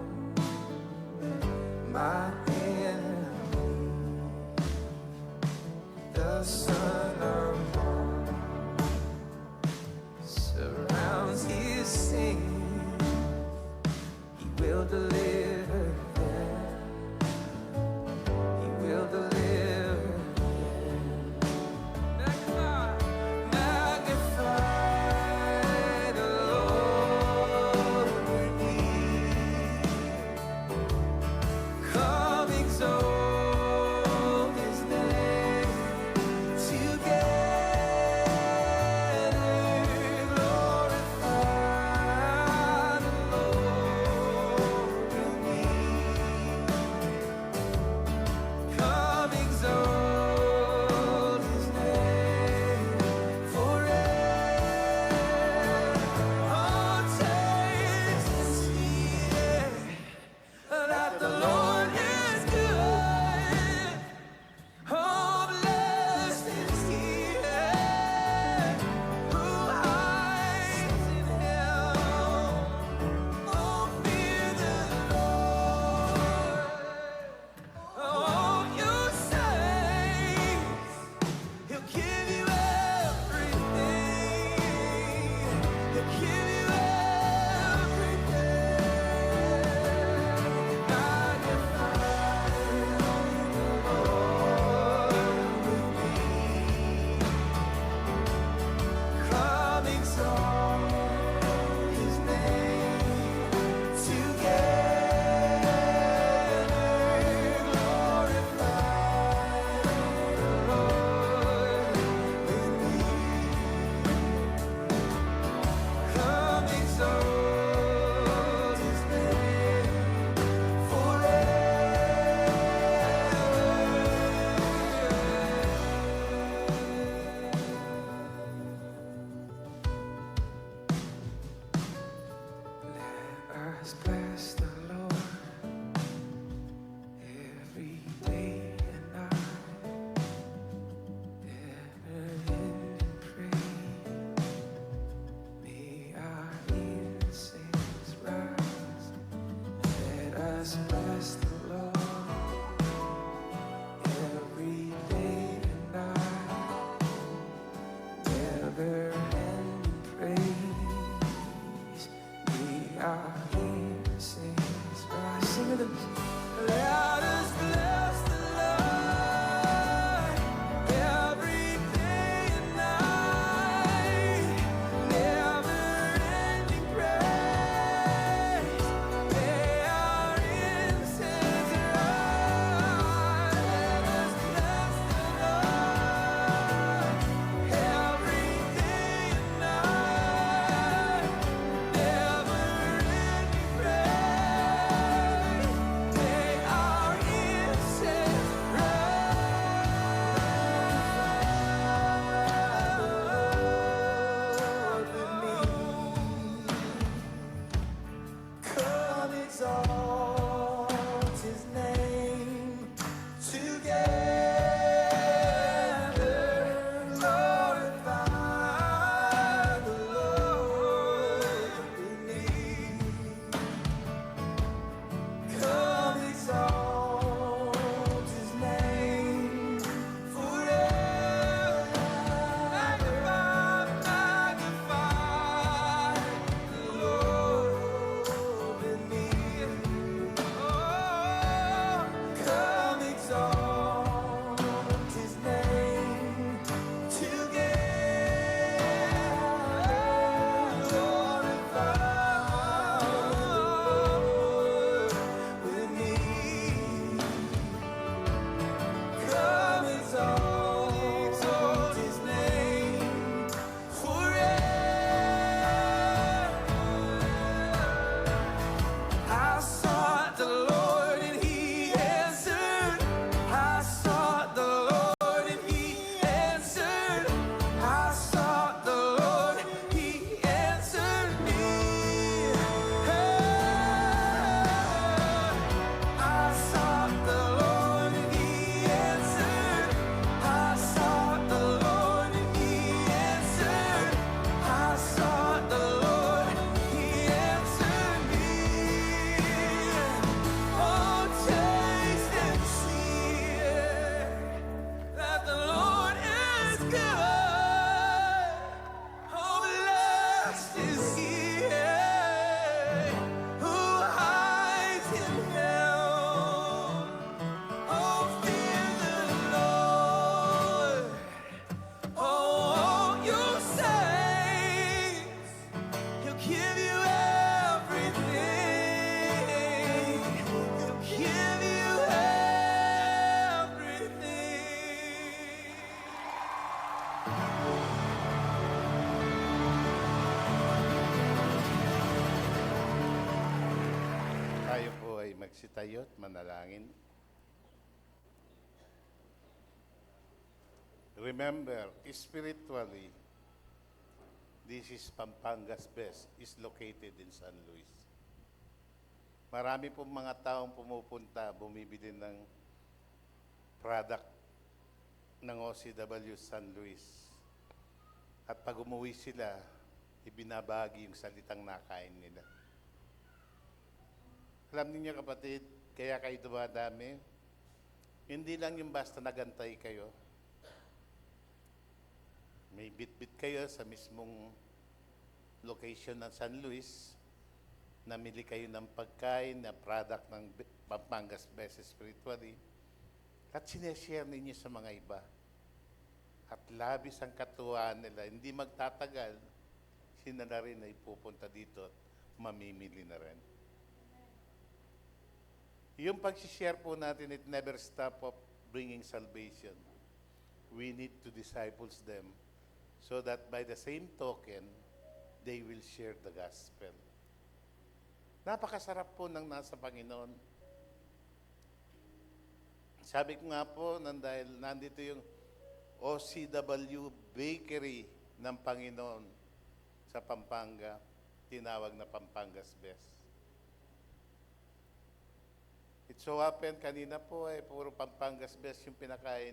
must bless the Lord every day and night. Never-ending praise. May our incense rise. Let us bless the Lord every day and night. Never-ending praise. May our incense rise. Sing with us. Let us bless the Lord every day and night. Never-ending praise. May our incense rise. Let us bless the Lord every day and night. Never-ending praise. May our incense rise with me. Come exalt His name together. Glorify the Lord with me. Come exalt His name forever. Magnify the Lord with me. Oh, come exalt His name together. Glorify the Lord with me. Come exalt His name forever. I sought the Lord and He answered. I sought the Lord and He answered. I sought the Lord, He answered me. I sought the Lord and He answered. I sought the Lord and He answered. I sought the Lord, He answered me. Oh, taste and see that the Lord is good. Oh, blessed is He who hides in Him. Oh, fear the Lord. Oh, you saints, He'll give you everything. He'll give you everything. Tayo po ay magsitayo at manalangin. Remember, spiritually, this is Pampanga's Best, is located in San Luis. Marami pong mga taong pumupunta, bumibili ng product ng OCW San Luis. At pag umuwi sila, ibinabagi yung salitang nakain nila. Alam niyo kapatid, kaya kayo dumadami, hindi lang yung basta nagantay kayo. May bit-bit kayo sa mismong location ng San Luis, namili kayo ng pagkain na product ng Pampanga's Best Spiritually, at sineshare ninyo sa mga iba. At labis ang katuwaan nila, hindi magtatagal, sila na rin ay pupunta dito at mamimili na rin. Yung pag-share po natin, it never stop of bringing salvation. We need to disciples them so that by the same token, they will share the gospel. Napakasarap po ng nasa Panginoon. Sabi ko nga po, dahil nandito yung OCW Bakery ng Panginoon sa Pampanga, tinawag na Pampanga's Best. It so happened, kanina po puro Pampangas Best yung pinakain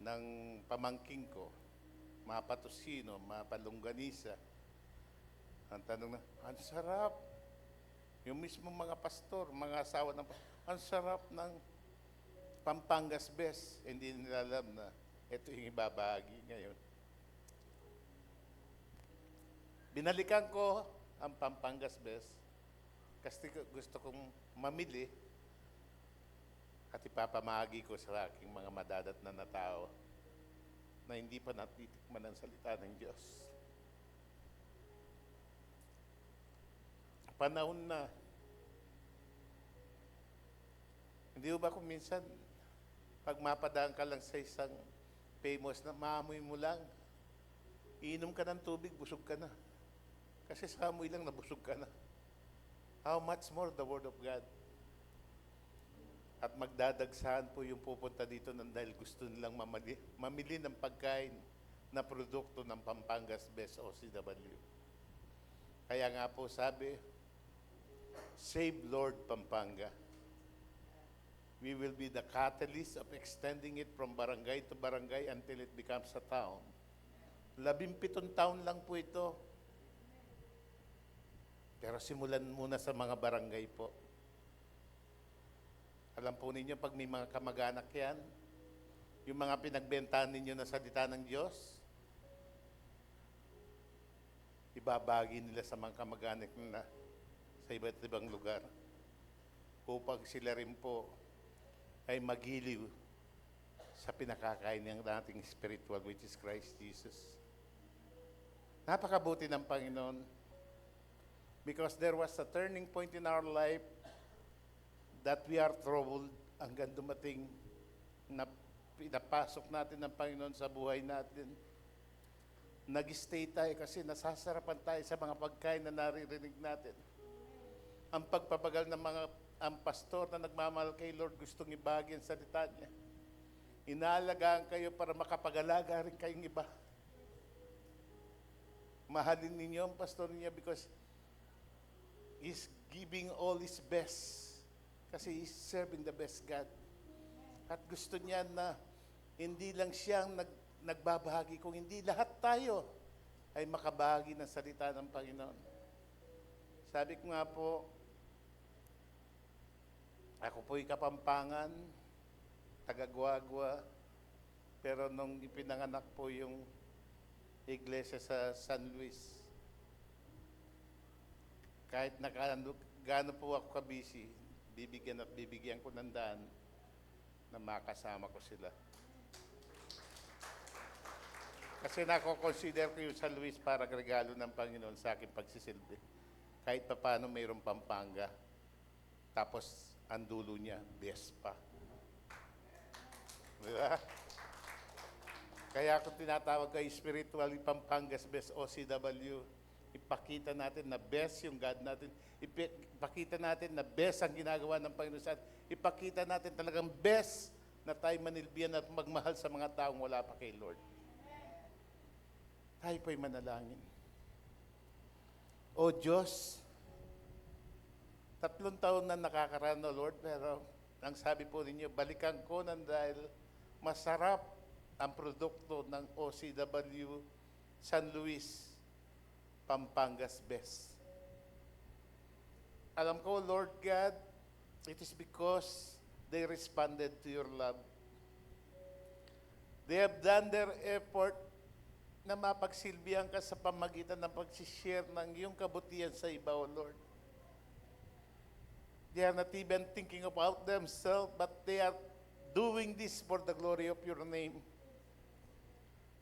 ng pamangking ko. Mga patusino, mga palongganisa. Ang tanong na, ang sarap. Yung mismo mga pastor, mga asawa ng ang sarap ng Pampangas Best. Hindi nila alam na ito yung ibabahagi ngayon. Binalikan ko ang Pampangas Best kasi gusto kong mamili at ipapamahagi ko sa aking mga madadat na tao na hindi pa natitikman ang salita ng Diyos. Panahon na. Hindi ba kung minsan, pag mapadaan ka lang sa isang famous na maamoy mo lang, iinom ka ng tubig, busog ka na. Kasi sa amoy lang, nabusog ka na. How much more the Word of God? At magdadagsahan po yung pupunta dito nang dahil gusto nilang mamili ng pagkain na produkto ng Pampangas Best OCW. Kaya nga po sabi, Save Lord Pampanga. We will be the catalyst of extending it from barangay to barangay until it becomes a town. 17 taon lang po ito. Pero simulan muna sa mga barangay po. Alam po ninyo, pag may mga kamag-anak yan, yung mga pinagbentahan ninyo na salita ng Diyos, ibabagi nila sa mga kamag-anak na sa iba't ibang lugar upang sila rin po ay magiliw sa pinakakain ng ating spiritual, which is Christ Jesus. Napakabuti ng Panginoon. Because there was a turning point in our life that we are troubled hanggang dumating na pinapasok natin ng Panginoon sa buhay natin. Nag-stay tayo kasi nasasarapan tayo sa mga pagkain na naririnig natin. Ang pagpapagal ng ang pastor na nagmamahal kay Lord gustong ibahagi ang salita niya. Inaalagaan kayo para makapag-alaga rin kayong iba. Mahalin ninyo ang pastor niya because He's giving all His best kasi He's serving the best God. At gusto niya na hindi lang siyang nagbabahagi, kung hindi lahat tayo ay makabahagi ng salita ng Panginoon. Sabi ko nga po, ako po'y Kapampangan, taga-Guagua, pero nung ipinanganak po yung iglesia sa San Luis, kahit gaano po ako kabisi, bibigyan ko ng daan na makasama ko sila. Kasi nako-consider ko yung San Luis para regalo ng Panginoon sa aking pagsisilbi. Kahit pa paano mayroong Pampanga, tapos ang dulo niya, best pa. Diba? Kaya kung tinatawag kayo spiritually Pampangas Best OCW, ipakita natin na best yung God natin. Ipakita natin na best ang ginagawa ng Panginoon sa atin. Ipakita natin talagang best na tayo manilbihan at magmahal sa mga taong wala pa kay Lord. Tayo po'y manalangin. O Diyos, 3 taon na nakakaraan, o Lord, pero ang sabi po ninyo, balikan ko nang dahil masarap ang produkto ng OCW San Luis Pampangas Best. Alam ko, Lord God, it is because they responded to your love. They have done their effort na mapagsilbihan ka sa pamagitan ng pag-share ng iyong kabutihan sa iba, O Lord. They are not even thinking about themselves, but they are doing this for the glory of your name.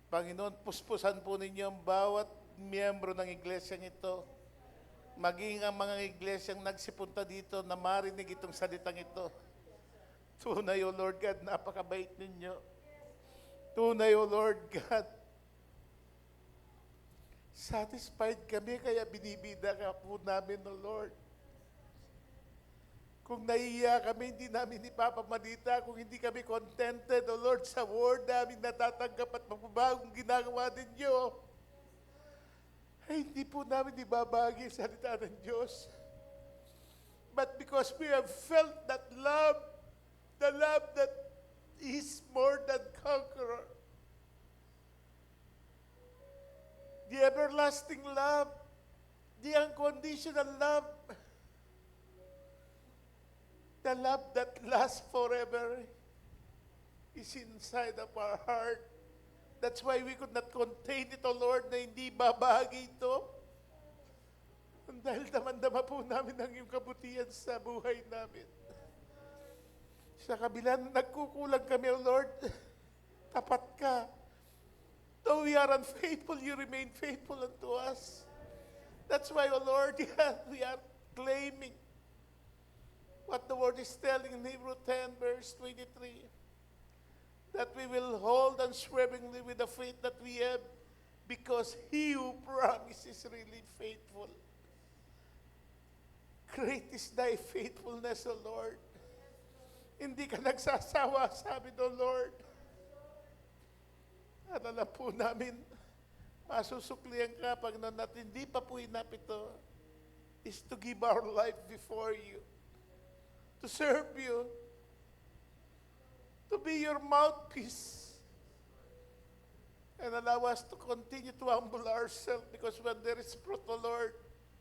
Panginoon, puspusan po ninyo ang bawat miyembro ng iglesyang ito, maging ang mga iglesyang nagsipunta dito na marinig itong salitang ito. Tunay, O Lord God, napakabait ninyo. Tunay, O Lord God, satisfied kami, kaya binibida ka po namin, O Lord. Kung naiiya kami, hindi namin ipapamalita. Kung hindi kami contented, O Lord, sa word namin natatanggap at magbabagong ginagawa ninyo, ay hindi po namin ibabagi sa salita ng Diyos. but because we have felt that love, the love that is more than conqueror. The everlasting love, the unconditional love, the love that lasts forever is inside of our heart. That's why we could not contain it, O Lord, na hindi babahagi ito. Dahil damang-dama po namin ang iyong kabutihan sa buhay namin. Sa kabila na nagkukulang kami, O Lord, tapat ka. Though we are unfaithful, you remain faithful unto us. That's why, O Lord, we are claiming what the word is telling in Hebrews 10, verse 23, that we will hold unswervingly with the faith that we have, because He who promises is really faithful. Great is thy faithfulness, O Lord. Hindi ka nagsasawa, sabi do Lord. At alam po namin, masusuklihan ka pag at hindi pa po inapito, is to give our life before you, to serve you, to be your mouthpiece, and allow us to continue to humble ourselves, because when there is fruit, O Lord,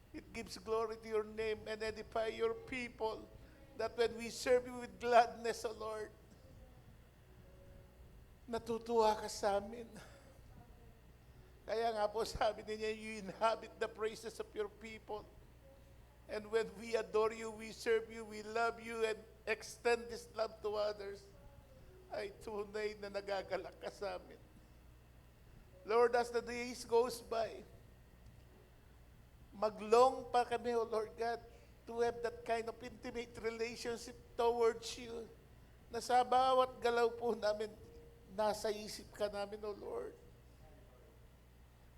it gives glory to your name and edify your people, that when we serve you with gladness, O Lord, natutuwa ka sa amin. Kaya nga po sabi niya, you inhabit the praises of your people. And when we adore you, we serve you, we love you, and extend this love to others, ay tunay na nagagalak ka sa amin. Lord, as the days goes by, maglong pa kami, O Lord God, to have that kind of intimate relationship towards you, na sa bawat galaw po namin, nasa isip ka namin, O Lord.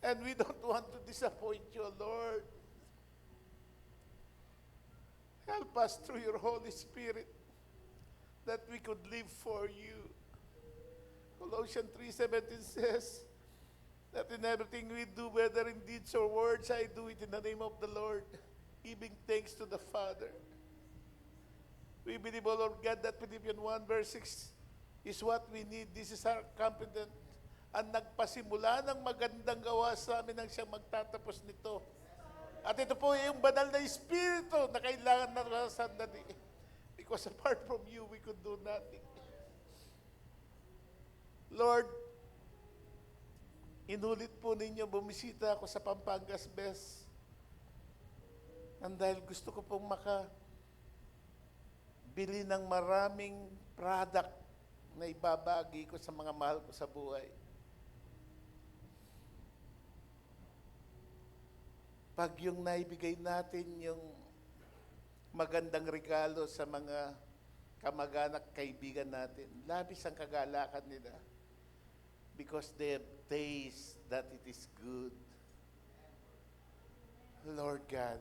And we don't want to disappoint you, O Lord. Help us through your Holy Spirit that we could live for you. Colossians 3:17 says that in everything we do, whether in deeds or words, I do it in the name of the Lord, giving thanks to the Father. We believe, O Lord God, that Philippians 1 verse 6 is what we need. This is our confidence. Ang nagpasimula ng magandang gawa sa amin ang siyang magtatapos nito. At ito po yung banal na Espiritu na kailangan na sandali. Because apart from you, we could do nothing. Lord, inulit po ninyo, bumisita ako sa Pampangas Best. And dahil gusto ko pong makabili ng maraming product na ibabagi ko sa mga mahal ko sa buhay. Pag yung naibigay natin yung magandang regalo sa mga kamag-anak, kaibigan natin, labis ang kagalakan nila because they have taste that it is good. Lord God,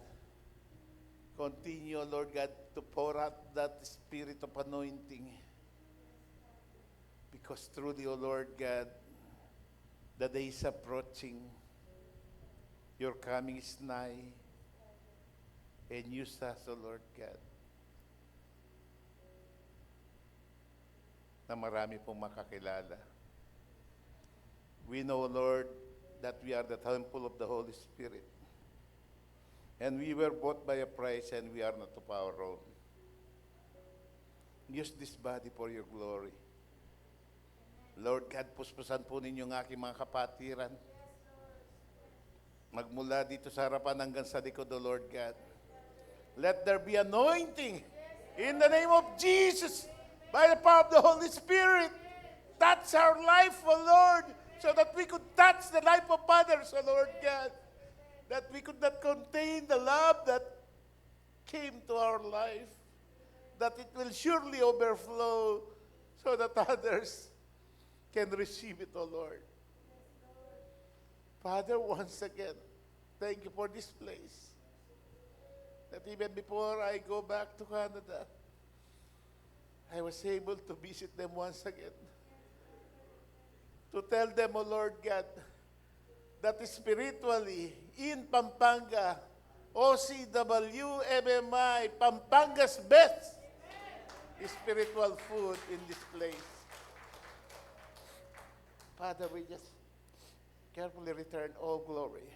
continue, Lord God, to pour out that spirit of anointing, because truly, O Lord God, the day is approaching. Your coming is nigh. And use us, O Lord God, na marami pong makakilala. We know, Lord, that we are the temple of the Holy Spirit. And we were bought by a price, and we are not of our own. Use this body for your glory. Lord God, puspusan po ninyong aking mga kapatiran. Magmula dito sa harapan hanggang sa likod, O Lord God. Let there be anointing in the name of Jesus by the power of the Holy Spirit. Touch our life, O Lord, so that we could touch the life of others, O Lord God. That we could not contain the love that came to our life, that it will surely overflow so that others can receive it, O Lord. Father, once again, thank you for this place. That even before I go back to Canada, I was able to visit them once again. To tell them, O Lord God, that spiritually, in Pampanga, OCW, MMI, Pampanga's best spiritual food in this place. Father, we just carefully return all glory,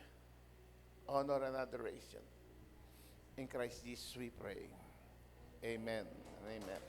honor, and adoration. In Christ Jesus we pray. Amen and amen.